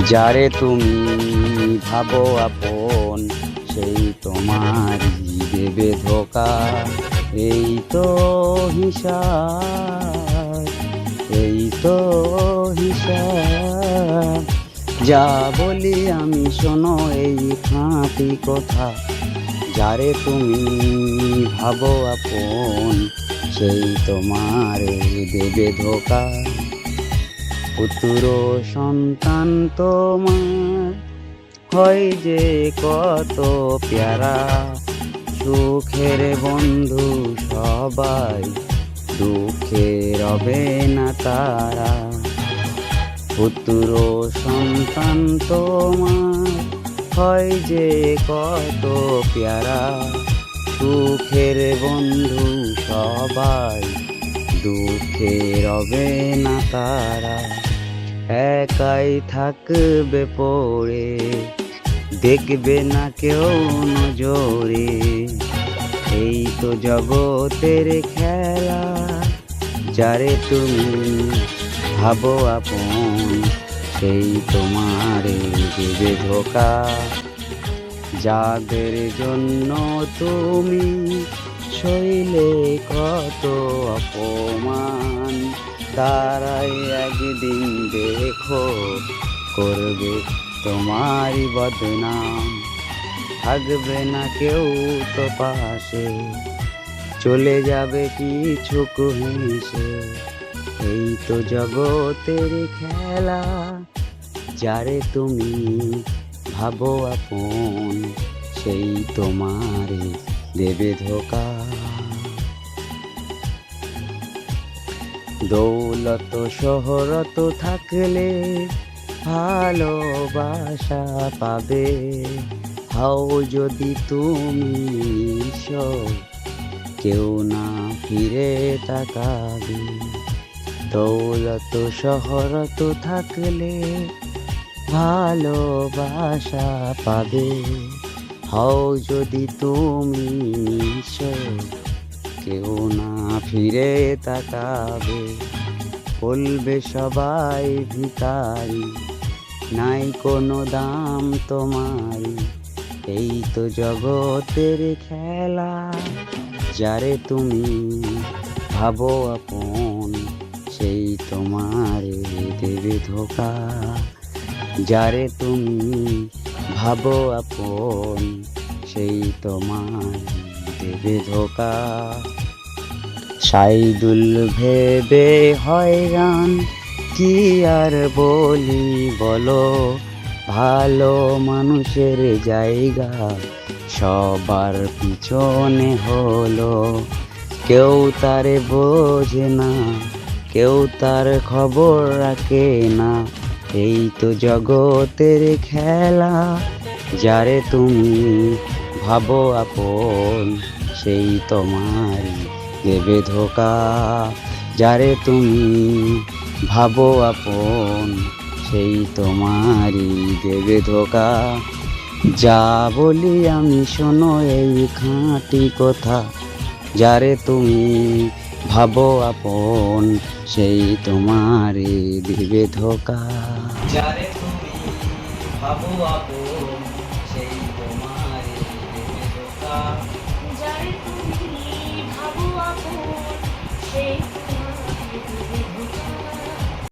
যারে তুমি ভাবো আপন, সেই তোমারই দেবে ধোকা। এই তো হিসাব, এই তো হিসাব। যা বলি আমি শোনো এই খাঁটি কথা। যারে তুমি ভাবো আপন, সেই তোমারে দেবে ধোকা। পুত্র সন্তান তোমার হয় যে কত প্যারা, সুখের বন্ধু সবাই, দুঃখে রবে না তারা। পুত্র সন্তান তোমার হয় যে কত প্যারা, সুখের বন্ধু সবাই, দুঃখে রবে না তারা। একাই থাকবে পড়ে, দেখবে না কেউ নজরে। এই তো জগতের খেলা, যারে তুমি ভাবো আপন, সেই তোমারে দেবে ধোকা। যাদের জন্য তুমি সইলে কত অপমান, তারাই একদিন দেখো করবে তোমারই বদনাম। থাকবে না কেউ তো পাশে, চলে যাবে কিছু হেসে। এই তো জগতের খেলা, যারে তুমি ভাবো আপন, সেই তোমারে দেবে ধোকা। দৌলত শহরত থাকলে ভালোবাসা পাবে, হাও যদি তুমি কেউ না ফিরে তাকাবে। দৌলত শহরত থাকলে ভালোবাসা পাবে, হও যদি তুমি কেউ না ফিরে তাকাবে। বলবে সবাই ভিখারি, নাই কোনো দাম তোমারি। এই তো জগতের খেলা, যারে তুমি ভাবো আপন, সেই তোমারে দেবে ধোকা। যারে তুমি ভাবো আপন, সেই তোমার দেবে ধোকা। সাইদুল ভেবে হয়রান, কি আর বলি বলো। ভালো মানুষের জায়গা সবার পিছনে হলো, কেউ তারে বোঝে না, কেউ তার খবর রাখে না। এই তো জগতের খেলা, যারে তুমি ভাবো আপন, সেই তোমারই দেবে ধোকা। যারে তুমি ভাবো আপন, সেই তোমারই দেবে ধোকা। যা বলি আমি শোনো এই খাঁটি কথা। যারে তুমি ভাবো আপন, সেই তোমারে দেবে ধোকা। যারে তুমি ভাবো আপন, সেই তোমারে দেবে ধোকা। যারে তুমি ভাবো আপন, সেই